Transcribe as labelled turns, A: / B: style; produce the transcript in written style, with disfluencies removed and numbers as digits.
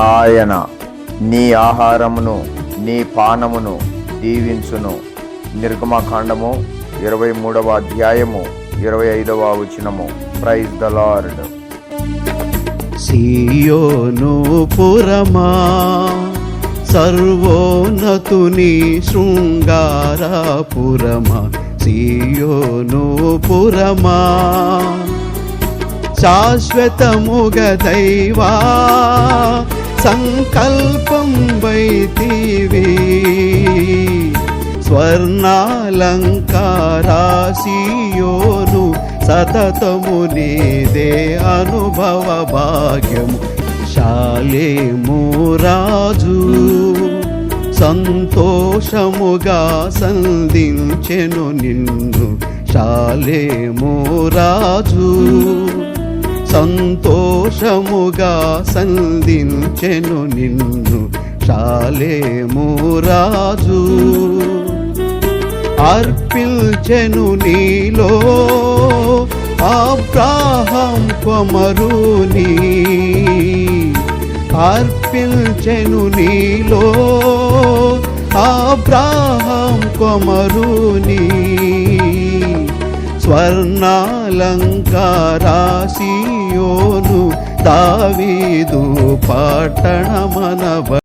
A: ఆయన నీ ఆహారమును నీ పానమును దీవించును. నిర్గమకాండము 23వ అధ్యాయము 25వ వచనము. Praise the Lord.
B: సియోను పురమా, సర్వోన్నతుని శృంగారపురమా, సియోను పురమా, శాశ్వతముగ దైవా సంకల్పం వైతివి, స్వర్ణాలంకారా సియోను సతతము నీదే అనుభవ భాగ్యము. శాలేము రాజు సంతోషముగా సంధించెను నిన్ను, శాలేము రాజు సంతోషముగా సంధించెను నిన్ను, శాలేము రాజు అర్పించెను నీలో అబ్రాహాం కుమారుని, అర్పించెను నీలో అబ్రాహాం కుమారుని, స్వర్ణాలంకారా సియోను దావీదు పట్టణమనబ